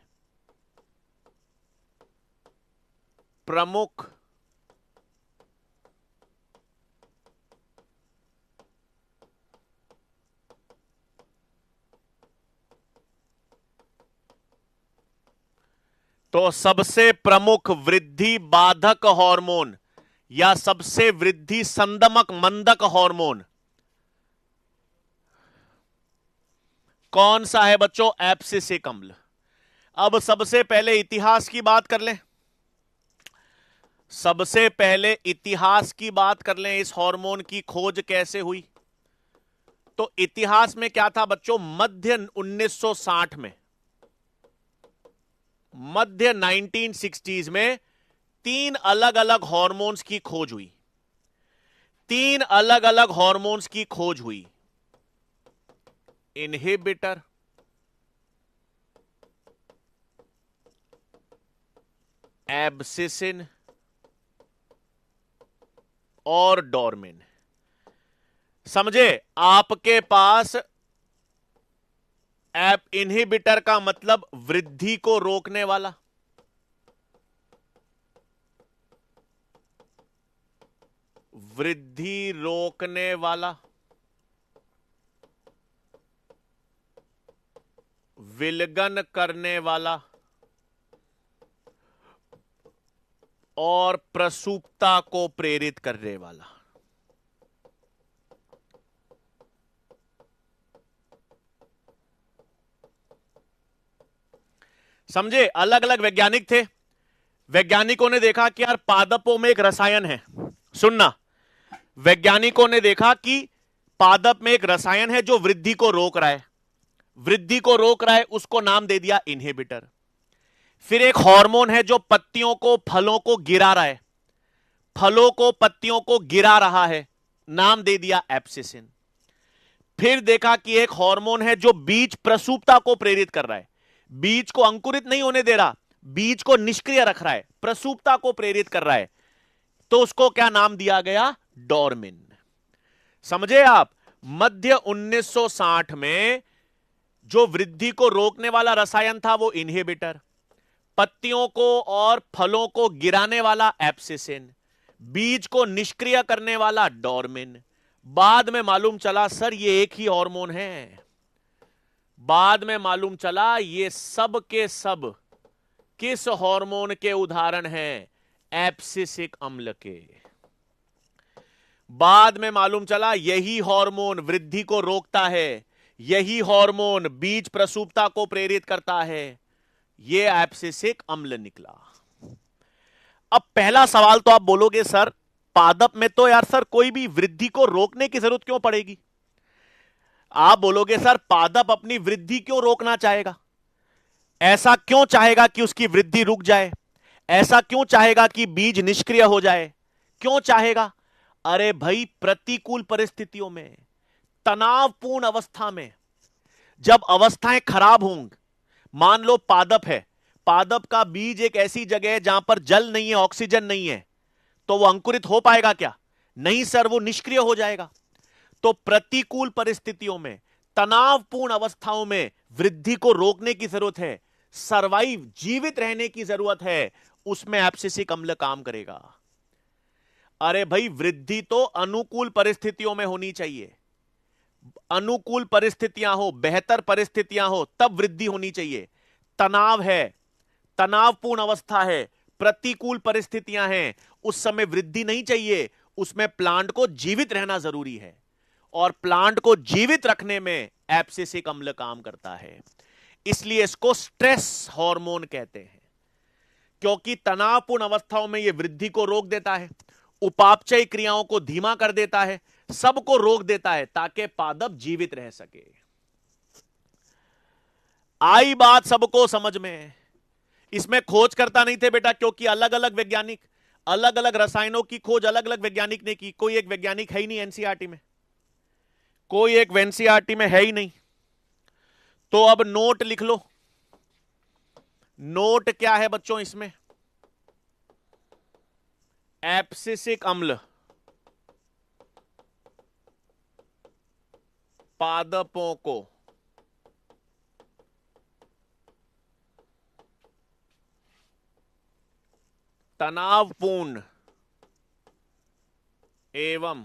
प्रमुख तो सबसे प्रमुख वृद्धि बाधक हार्मोन या सबसे वृद्धि संदमक मंदक हार्मोन कौन सा है बच्चों? एब्सिसिक अम्ल। अब सबसे पहले इतिहास की बात कर लें, सबसे पहले इतिहास की बात कर लें, इस हार्मोन की खोज कैसे हुई। तो इतिहास में क्या था बच्चों? मध्य 1960 में, मध्य 1960s में तीन अलग अलग हार्मोन्स की खोज हुई। तीन अलग अलग हार्मोन्स की खोज हुई, इनहिबिटर, एब्सिसिन और डोर्मिन। समझे? आपके पास इनहिबिटर का मतलब वृद्धि को रोकने वाला, वृद्धि रोकने वाला, विलगन करने वाला और प्रसूपता को प्रेरित करने वाला। समझे? अलग अलग वैज्ञानिक थे। वैज्ञानिकों ने देखा कि यार पादपों में एक रसायन है, सुनना, वैज्ञानिकों ने देखा कि पादप में एक रसायन है जो वृद्धि को रोक रहा है, वृद्धि को रोक रहा है, उसको नाम दे दिया इनहिबिटर। फिर एक हार्मोन है जो पत्तियों को, फलों को गिरा रहा है, फलों को, पत्तियों को गिरा रहा है, नाम दे दिया एब्सिसिन। फिर देखा कि एक हार्मोन है जो बीज प्रसूपता को प्रेरित कर रहा है, बीज को अंकुरित नहीं होने दे रहा, बीज को निष्क्रिय रख रहा है, प्रसूपता को प्रेरित कर रहा है, तो उसको क्या नाम दिया गया? डोर्मिन। समझे आप? मध्य 1960 में जो वृद्धि को रोकने वाला रसायन था वो इनहिबिटर, पत्तियों को और फलों को गिराने वाला एब्सिसिन, बीज को निष्क्रिय करने वाला डोर्मिन। बाद में मालूम चला सर ये एक ही हार्मोन है, बाद में मालूम चला ये सब के सब किस हार्मोन के उदाहरण हैं? एब्सिसिक अम्ल के। बाद में मालूम चला यही हार्मोन वृद्धि को रोकता है, यही हार्मोन बीज प्रसूपता को प्रेरित करता है, ये एब्सिसिक अम्ल निकला। अब पहला सवाल तो आप बोलोगे सर पादप में तो यार सर कोई भी वृद्धि को रोकने की जरूरत क्यों पड़ेगी? आप बोलोगे सर पादप अपनी वृद्धि क्यों रोकना चाहेगा? ऐसा क्यों चाहेगा कि उसकी वृद्धि रुक जाए? ऐसा क्यों चाहेगा कि बीज निष्क्रिय हो जाए? क्यों चाहेगा? अरे भाई, प्रतिकूल परिस्थितियों में, तनावपूर्ण अवस्था में, जब अवस्थाएं खराब होंगी, मान लो पादप है, पादप का बीज एक ऐसी जगह है जहां पर जल नहीं है, ऑक्सीजन नहीं है, तो वो अंकुरित हो पाएगा क्या? नहीं सर, वो निष्क्रिय हो जाएगा। तो प्रतिकूल परिस्थितियों में, तनावपूर्ण अवस्थाओं में वृद्धि को रोकने की जरूरत है, सरवाइव, जीवित रहने की जरूरत है, उसमें एब्सिसिक अम्ल काम करेगा। अरे भाई, वृद्धि तो अनुकूल परिस्थितियों में होनी चाहिए। अनुकूल परिस्थितियां हो, बेहतर परिस्थितियां हो, तब वृद्धि होनी चाहिए। तनाव है, तनावपूर्ण अवस्था है, प्रतिकूल परिस्थितियां हैं, उस समय वृद्धि नहीं चाहिए, उसमें प्लांट को जीवित रहना जरूरी है। और प्लांट को जीवित रखने में एब्सिसिक अम्ल काम करता है। इसलिए इसको स्ट्रेस हार्मोन कहते हैं, क्योंकि तनावपूर्ण अवस्थाओं में यह वृद्धि को रोक देता है, उपापचय क्रियाओं को धीमा कर देता है, सबको रोक देता है ताकि पादप जीवित रह सके। आई बात सबको समझ में? इसमें खोज करता नहीं थे बेटा, क्योंकि अलग अलग वैज्ञानिक, अलग अलग रसायनों की खोज अलग अलग वैज्ञानिक ने की। कोई एक वैज्ञानिक है ही नहीं एनसीईआरटी में, कोई एक एनसीईआरटी में है ही नहीं। तो अब नोट लिख लो। नोट क्या है बच्चों इसमें? एब्सिसिक अम्ल पादपों को तनावपूर्ण एवं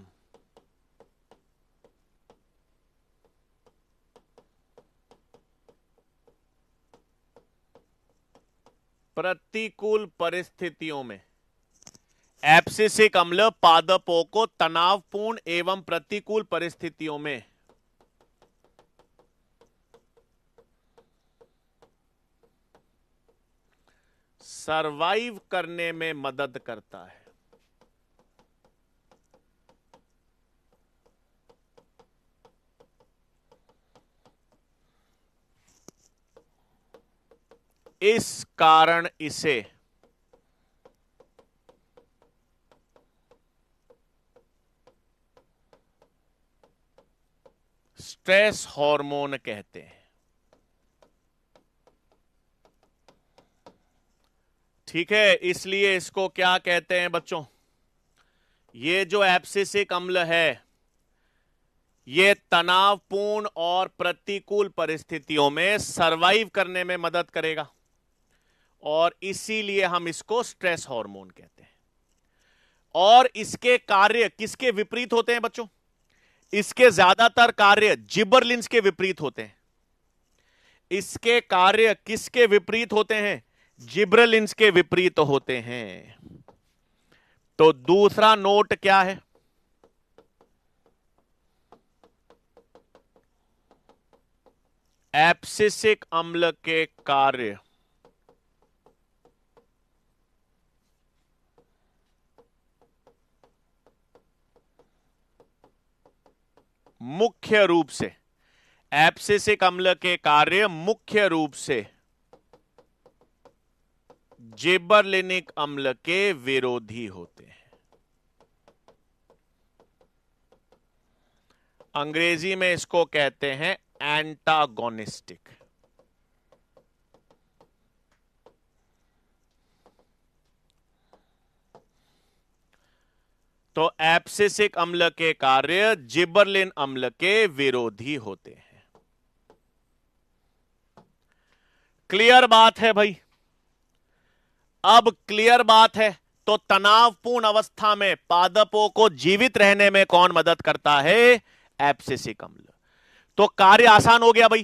प्रतिकूल परिस्थितियों में, एब्सिसिक अम्ल पादपों को तनावपूर्ण एवं प्रतिकूल परिस्थितियों में सरवाइव करने में मदद करता है। इस कारण इसे स्ट्रेस हार्मोन कहते हैं। ठीक है, इसलिए इसको क्या कहते हैं बच्चों? ये जो एब्सिसिक अम्ल है, ये तनावपूर्ण और प्रतिकूल परिस्थितियों में सरवाइव करने में मदद करेगा, और इसीलिए हम इसको स्ट्रेस हार्मोन कहते हैं। और इसके कार्य किसके विपरीत होते हैं बच्चों? इसके ज्यादातर कार्य जिबरलिंस के विपरीत होते हैं। इसके कार्य किसके विपरीत होते हैं? जिबरलिंस के विपरीत होते हैं। तो दूसरा नोट क्या है? एब्सिसिक अम्ल के कार्य मुख्य रूप से, एब्सिसिक अम्ल के कार्य मुख्य रूप से जिबरलिनिक अम्ल के विरोधी होते हैं। अंग्रेजी में इसको कहते हैं एंटागोनिस्टिक। तो एब्सिसिक अम्ल के कार्य जिबरलिन अम्ल के विरोधी होते हैं। क्लियर बात है भाई? अब क्लियर बात है। तो तनावपूर्ण अवस्था में पादपों को जीवित रहने में कौन मदद करता है? एब्सिसिक अम्ल। तो कार्य आसान हो गया भाई।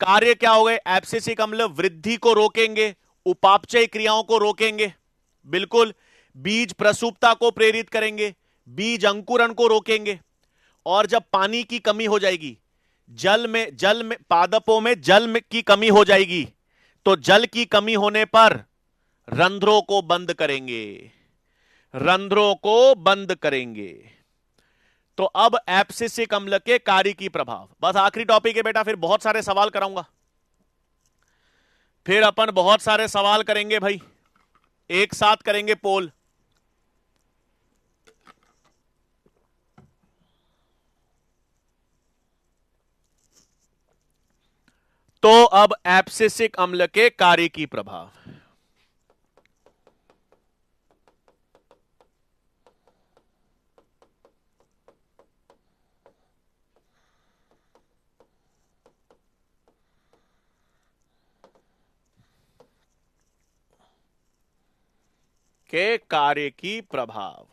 कार्य क्या हो गए? एब्सिसिक अम्ल वृद्धि को रोकेंगे, उपापचय क्रियाओं को रोकेंगे, बिल्कुल, बीज प्रसूपता को प्रेरित करेंगे, बीज अंकुरण को रोकेंगे। और जब पानी की कमी हो जाएगी, जल में पादपों में की कमी हो जाएगी, तो जल की कमी होने पर रंध्रों को बंद करेंगे, रंध्रों को बंद करेंगे। तो अब एब्सिसिक अम्ल के कार्य की प्रभाव, बस आखिरी टॉपिक है बेटा, फिर बहुत सारे सवाल कराऊंगा, फिर अपन बहुत सारे सवाल करेंगे भाई, एक साथ करेंगे पोल। तो अब एब्सिसिक अम्ल के कार्य की प्रभाव, के कार्य की प्रभाव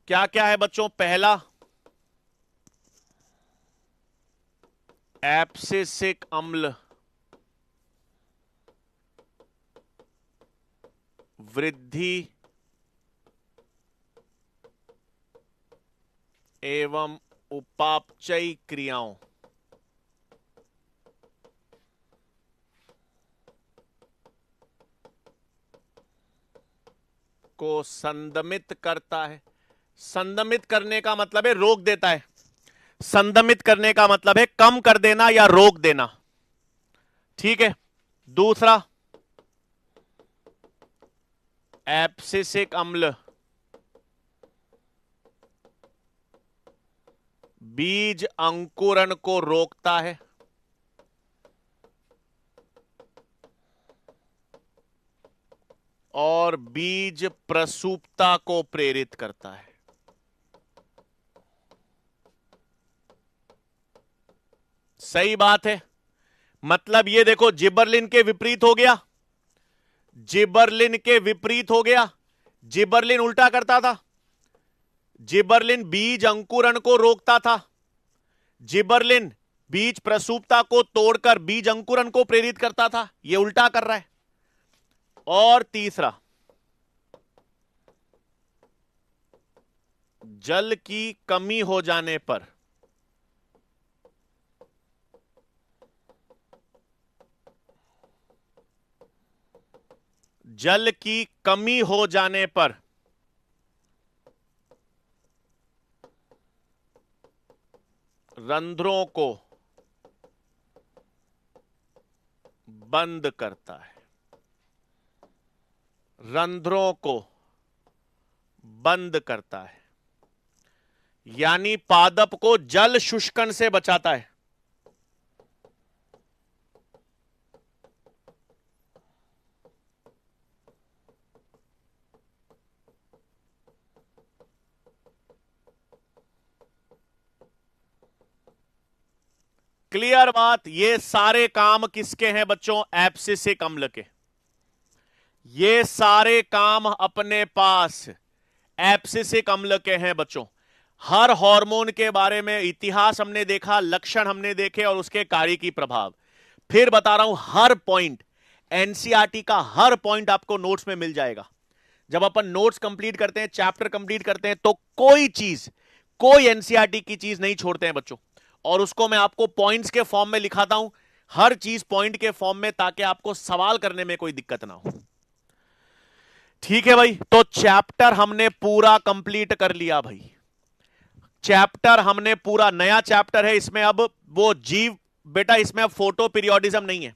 क्या क्या है बच्चों? पहला, एब्सिसिक अम्ल वृद्धि एवं उपापचयी क्रियाओं को संदमित करता है। संदमित करने का मतलब है रोक देता है, संदमित करने का मतलब है कम कर देना या रोक देना, ठीक है। दूसरा, एब्सिसिक अम्ल बीज अंकुरण को रोकता है और बीज प्रसूपता को प्रेरित करता है। सही बात है, मतलब ये देखो जिबरलिन के विपरीत हो गया, जिबरलिन के विपरीत हो गया। जिबरलिन उल्टा करता था, जिबरलिन बीज अंकुरण को रोकता था, जिबरलिन बीज प्रसूपता को तोड़कर बीज अंकुरण को प्रेरित करता था, यह उल्टा कर रहा है। और तीसरा, जल की कमी हो जाने पर जल की कमी हो जाने पर रंध्रों को बंद करता है, रंध्रों को बंद करता है, यानी पादप को जल शुष्कन से बचाता है। क्लियर बात? ये सारे काम किसके हैं बच्चों? एब्सिसिक अम्ल के। ये सारे काम अपने पास एब्सिसिक अम्ल के हैं बच्चों। हर हार्मोन के बारे में इतिहास हमने देखा, लक्षण हमने देखे और उसके कार्य की प्रभाव। फिर बता रहा हूं, हर पॉइंट एनसीईआरटी का हर पॉइंट आपको नोट्स में मिल जाएगा। जब अपन नोट्स कंप्लीट करते हैं, चैप्टर कंप्लीट करते हैं, तो कोई चीज, कोई एनसीईआरटी की चीज नहीं छोड़ते हैं बच्चों, और उसको मैं आपको पॉइंट्स के फॉर्म में लिखाता हूं, हर चीज पॉइंट के फॉर्म में, ताकि आपको सवाल करने में कोई दिक्कत ना हो। ठीक है भाई, तो चैप्टर हमने पूरा कंप्लीट कर लिया भाई, चैप्टर हमने पूरा, नया चैप्टर है इसमें अब वो जीव, बेटा इसमें अब फोटो पीरियोडिज्म नहीं है।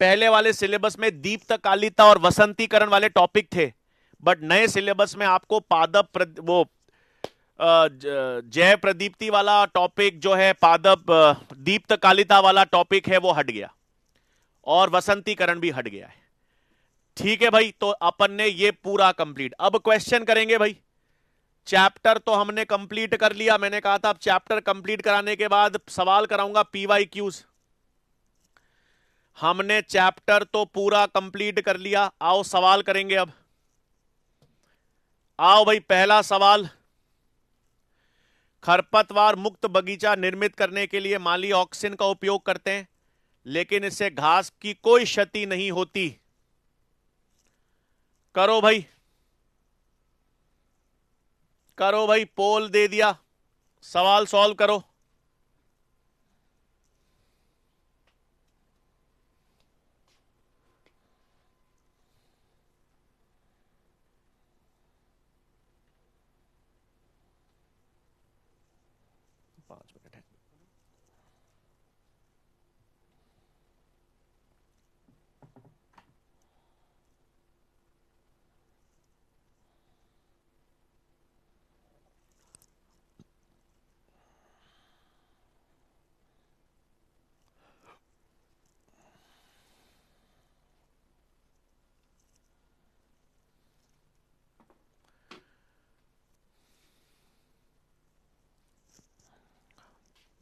पहले वाले सिलेबस में दीप्तकालिता और वसंतीकरण वाले टॉपिक थे, बट नए सिलेबस में आपको पादप वो जय प्रदीप्ति वाला टॉपिक जो है, पादप दीप्तकालिता वाला टॉपिक है, वो हट गया और वसंतीकरण भी हट गया है। ठीक है भाई, तो अपन ने ये पूरा कंप्लीट, अब क्वेश्चन करेंगे भाई। चैप्टर तो हमने कंप्लीट कर लिया, मैंने कहा था अब चैप्टर कंप्लीट कराने के बाद सवाल कराऊंगा पीवाईक्यूज। हमने चैप्टर तो पूरा कंप्लीट कर लिया, आओ सवाल करेंगे अब। आओ भाई, पहला सवाल, खरपतवार मुक्त बगीचा निर्मित करने के लिए माली ऑक्सिन का उपयोग करते हैं, लेकिन इससे घास की कोई क्षति नहीं होती। करो भाई, करो भाई, पोल दे दिया, सवाल सॉल्व करो।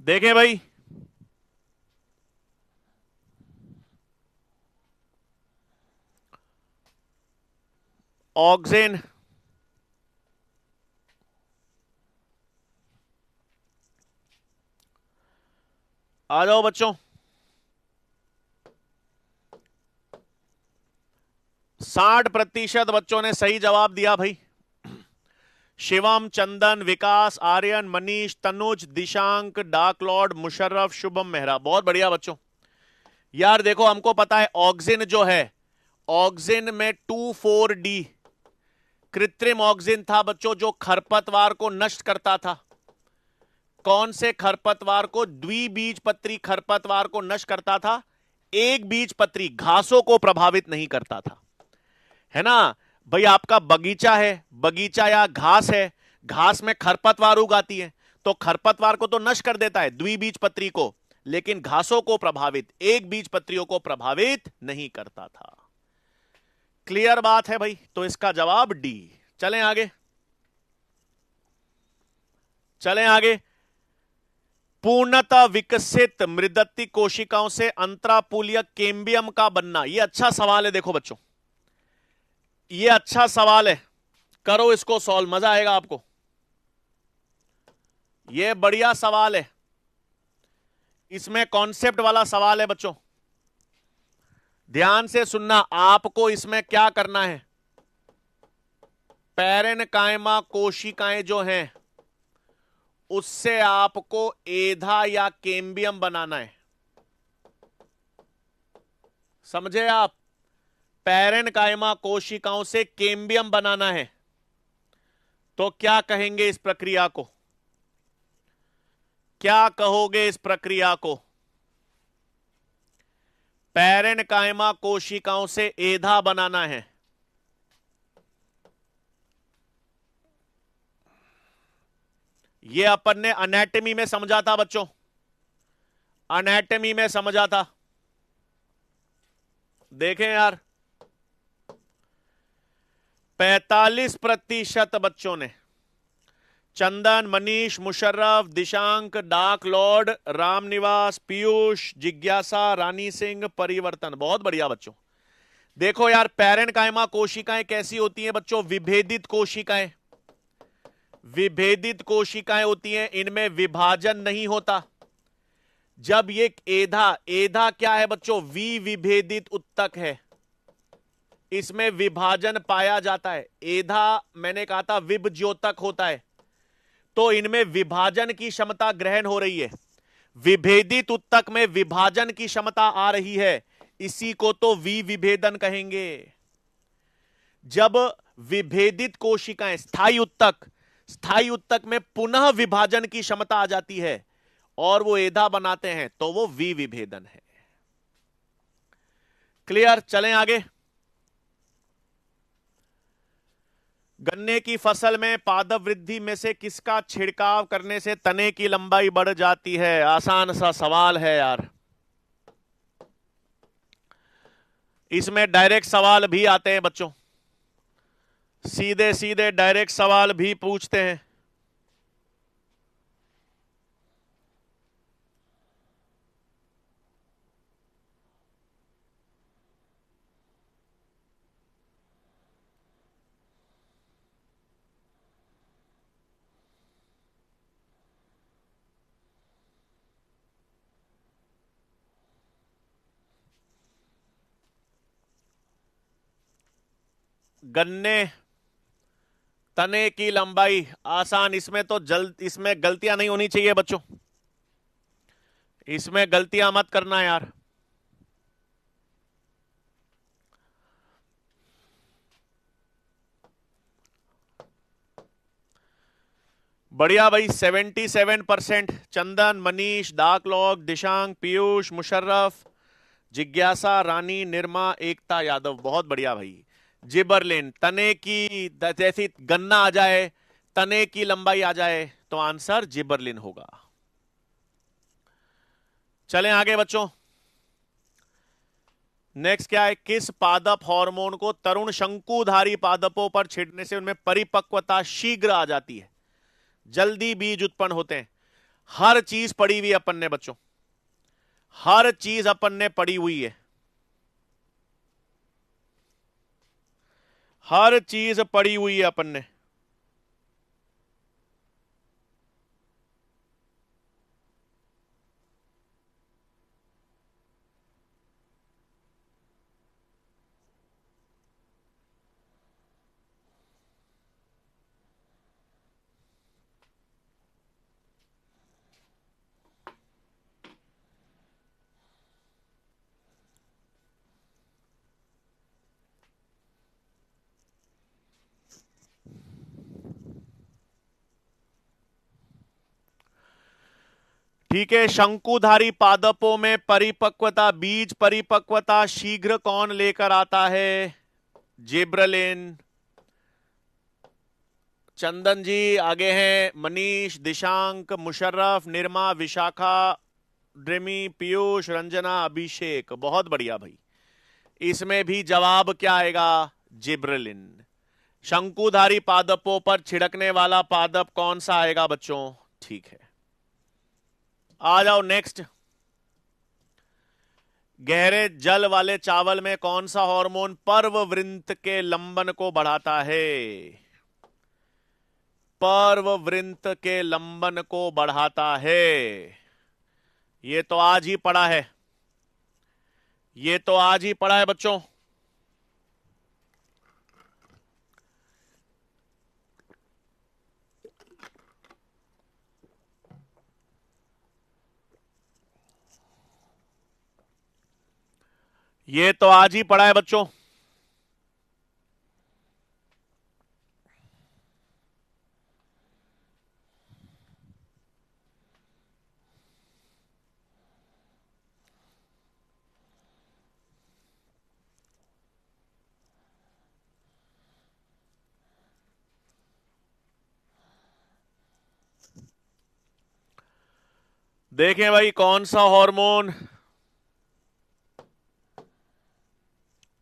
देखें भाई, ऑक्सिन, आ जाओ बच्चों। 60% बच्चों ने सही जवाब दिया भाई। शिवम, चंदन, विकास, आर्यन, मनीष, तनुज, दिशांक, डार्क लॉर्ड, मुशर्रफ, शुभम मेहरा। बहुत बढ़िया बच्चों। यार देखो, हमको पता है ऑक्सिन जो है, ऑक्सिन में 2,4-D कृत्रिम ऑक्सिन था बच्चों, जो खरपतवार को नष्ट करता था। कौन से खरपतवार को? द्विबीजपत्री खरपतवार को नष्ट करता था, एक बीजपत्री घासों को प्रभावित नहीं करता था, है ना भाई। आपका बगीचा है, बगीचा या घास है, घास में खरपतवार उगाती है, तो खरपतवार को तो नष्ट कर देता है, द्विबीजपत्री को, लेकिन घासों को प्रभावित, एक बीजपत्रियों को प्रभावित नहीं करता था। क्लियर बात है भाई? तो इसका जवाब डी। चलें आगे, चलें आगे। पूर्णतः विकसित मृदत्ती कोशिकाओं से अंतरापूलीय केम्बियम का बनना। यह अच्छा सवाल है, देखो बच्चों, यह अच्छा सवाल है, करो इसको सॉल्व, मजा आएगा आपको। यह बढ़िया सवाल है, इसमें कॉन्सेप्ट वाला सवाल है बच्चों। ध्यान से सुनना, आपको इसमें क्या करना है, पैरेनकाइमा कोशिकाएं जो हैं उससे आपको एधा या केम्बियम बनाना है। समझे आप? पैरेनकाइमा कोशिकाओं से केम्बियम बनाना है। तो क्या कहेंगे इस प्रक्रिया को? क्या कहोगे इस प्रक्रिया को? पैरेनकाइमा कोशिकाओं से एधा बनाना है। यह अपन ने एनाटॉमी में समझा था बच्चों, एनाटॉमी में समझा था। देखें यार, 45% बच्चों ने, चंदन, मनीष, मुशर्रफ, दिशांक, डार्क लॉर्ड, रामनिवास, पीयूष, जिज्ञासा, रानी सिंह, परिवर्तन। बहुत बढ़िया बच्चों। देखो यार, पैरेनकाइमा कोशिकाएं कैसी होती हैं बच्चों? विभेदित कोशिकाएं, विभेदित कोशिकाएं होती हैं, इनमें विभाजन नहीं होता। जब ये एधा, एधा क्या है बच्चों? विभेदित उत्तक है, इसमें विभाजन पाया जाता है। एधा मैंने कहा था विभज्योतक होता है, तो इनमें विभाजन की क्षमता ग्रहण हो रही है, विभेदित उत्तक में विभाजन की क्षमता आ रही है, इसी को तो विभेदन कहेंगे। जब विभेदित कोशिकाएं स्थायी उत्तक में पुनः विभाजन की क्षमता आ जाती है और वो एधा बनाते हैं, तो वो विभेदन है। क्लियर? चलें आगे। गन्ने की फसल में पादप वृद्धि में से किसका छिड़काव करने से तने की लंबाई बढ़ जाती है? आसान सा सवाल है यार, इसमें डायरेक्ट सवाल भी आते हैं बच्चों, सीधे सीधे डायरेक्ट सवाल भी पूछते हैं। गन्ने तने की लंबाई आसान, इसमें तो इसमें गलतियां नहीं होनी चाहिए बच्चों, इसमें गलतियां मत करना यार। बढ़िया भाई, 77%। चंदन, मनीष, डार्क लॉर्ड, दिशांक, पीयूष, मुशर्रफ, जिज्ञासा, रानी, निर्मा, एकता यादव। बहुत बढ़िया भाई। जिबरलिन, तने की, जैसी गन्ना आ जाए, तने की लंबाई आ जाए, तो आंसर जिबरलिन होगा। चलें आगे बच्चों। नेक्स्ट क्या है? किस पादप हार्मोन को तरुण शंकुधारी पादपों पर छिड़कने से उनमें परिपक्वता शीघ्र आ जाती है, जल्दी बीज उत्पन्न होते हैं? हर चीज पड़ी हुई है अपन ने बच्चों, हर चीज अपन ने पड़ी हुई है, हर चीज पड़ी हुई है अपन ने। ठीक है, शंकुधारी पादपों में परिपक्वता, बीज परिपक्वता शीघ्र कौन लेकर आता है? जिब्रेलिन। चंदन जी आगे हैं, मनीष, दिशांक, मुशर्रफ, निर्मा, विशाखा, ड्रिमी, पीयूष, रंजना, अभिषेक। बहुत बढ़िया भाई, इसमें भी जवाब क्या आएगा? जिब्रेलिन। शंकुधारी पादपों पर छिड़कने वाला पादप कौन सा आएगा बच्चों? ठीक है, आ जाओ नेक्स्ट। गहरे जल वाले चावल में कौन सा हार्मोन पर्ववृंत के लंबन को बढ़ाता है? पर्ववृंत के लंबन को बढ़ाता है। ये तो आज ही पढ़ा है, ये तो आज ही पढ़ा है बच्चों। ये तो आज ही पढ़ा है बच्चों। देखें भाई कौन सा हार्मोन।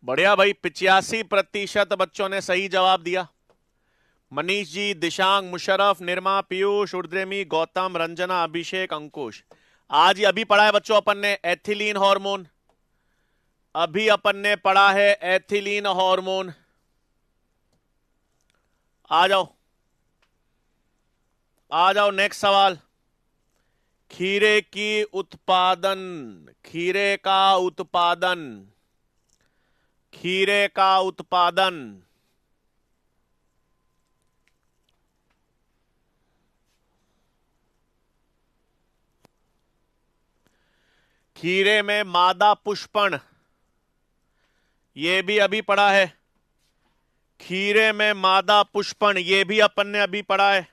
बढ़िया भाई, 85% बच्चों ने सही जवाब दिया। मनीष जी, दिशांग, मुशर्रफ, निर्मा, पीयूष, उर्द्रेमी, गौतम, रंजना, अभिषेक, अंकुश। आज ही अभी पढ़ा है बच्चों अपन ने एथिलीन हार्मोन, अभी अपन ने पढ़ा है एथिलीन हार्मोन। आ जाओ, आ जाओ नेक्स्ट सवाल। खीरे की उत्पादन, खीरे का उत्पादन, खीरे का उत्पादन खीरे में मादा पुष्पण, ये भी अभी पढ़ा है। खीरे में मादा पुष्पण, ये भी अपन ने अभी पढ़ा है।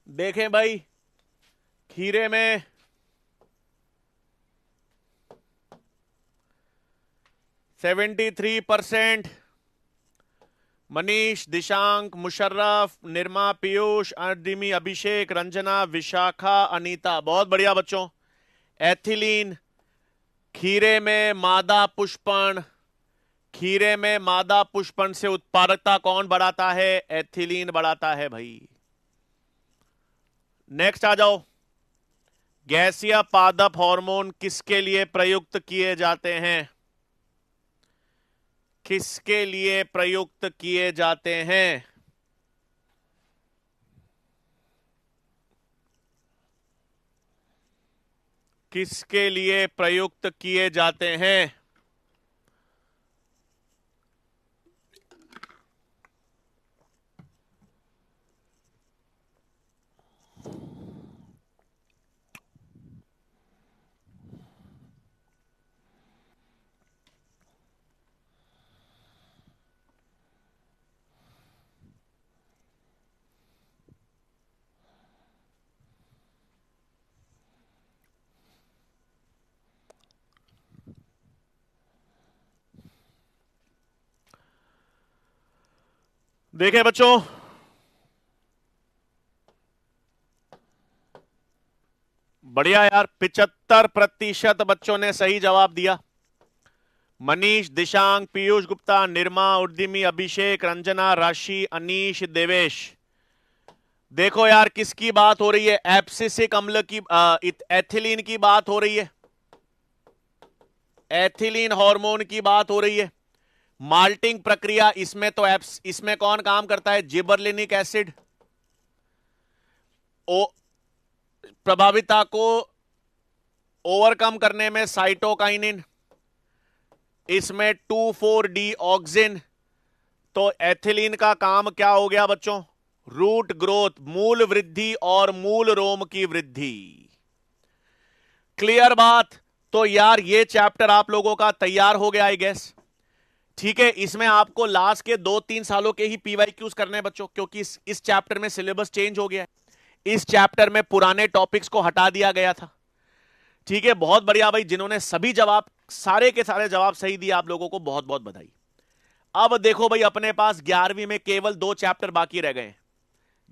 देखें भाई, खीरे में 73%। मनीष, दिशांक, मुशर्रफ, निर्मा, पीयूष, अर्दिमी, अभिषेक, रंजना, विशाखा, अनीता। बहुत बढ़िया बच्चों। एथिलीन, खीरे में मादा पुष्पण, खीरे में मादा पुष्पण से उत्पादकता कौन बढ़ाता है? एथिलीन बढ़ाता है भाई। नेक्स्ट आ जाओ। गैसीय पादप हार्मोन किसके लिए प्रयुक्त किए जाते हैं? किसके लिए प्रयुक्त किए जाते हैं? किसके लिए प्रयुक्त किए जाते हैं? देखें बच्चों, बढ़िया यार, 75% बच्चों ने सही जवाब दिया। मनीष, दिशांक, पीयूष गुप्ता, निर्मा, उद्यमी, अभिषेक, रंजना, राशि, अनीश, देवेश। देखो यार, किसकी बात हो रही है? एब्सिसिक अम्ल की, एथिलीन की बात हो रही है। एथिलीन हार्मोन की बात हो रही है। माल्टिंग प्रक्रिया, इसमें तो इसमें कौन काम करता है? जिबरलिनिक एसिड। प्रभाविता को ओवरकम करने में साइटोकाइनिन, इसमें 2,4-D ऑक्सिन। तो एथिलीन का काम क्या हो गया बच्चों? रूट ग्रोथ, मूल वृद्धि और मूल रोम की वृद्धि। क्लियर बात? तो यार ये चैप्टर आप लोगों का तैयार हो गया आई गेस। ठीक है, इसमें आपको लास्ट के 2-3 सालों के ही पीवाईक्यूज करने हैं बच्चों, क्योंकि इस चैप्टर में सिलेबस चेंज हो गया है। इस चैप्टर में पुराने टॉपिक्स को हटा दिया गया था। ठीक है, बहुत बढ़िया भाई, जिन्होंने सभी जवाब, सारे के सारे जवाब सही दिए, आप लोगों को बहुत बहुत बधाई। अब देखो भाई, अपने पास 11वीं में केवल 2 चैप्टर बाकी रह गए।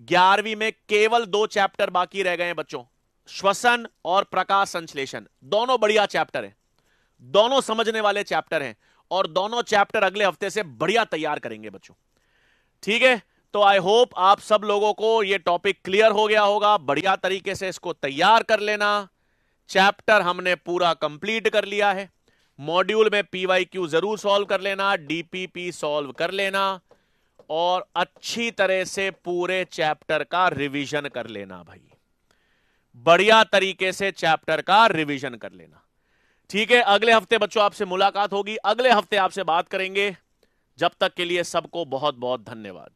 11वीं में केवल 2 चैप्टर बाकी रह गए हैं बच्चों। श्वसन और प्रकाश संश्लेषण, दोनों बढ़िया चैप्टर हैं, दोनों समझने वाले चैप्टर हैं, और दोनों चैप्टर अगले हफ्ते से बढ़िया तैयार करेंगे बच्चों। ठीक है, तो आई होप आप सब लोगों को यह टॉपिक क्लियर हो गया होगा। बढ़िया तरीके से इसको तैयार कर लेना। चैप्टर हमने पूरा कंप्लीट कर लिया है। मॉड्यूल में पीवाईक्यू जरूर सॉल्व कर लेना, डीपीपी सॉल्व कर लेना, और अच्छी तरह से पूरे चैप्टर का रिवीजन कर लेना भाई। बढ़िया तरीके से चैप्टर का रिवीजन कर लेना। ठीक है, अगले हफ्ते बच्चों आपसे मुलाकात होगी, अगले हफ्ते आपसे बात करेंगे। जब तक के लिए सबको बहुत बहुत धन्यवाद।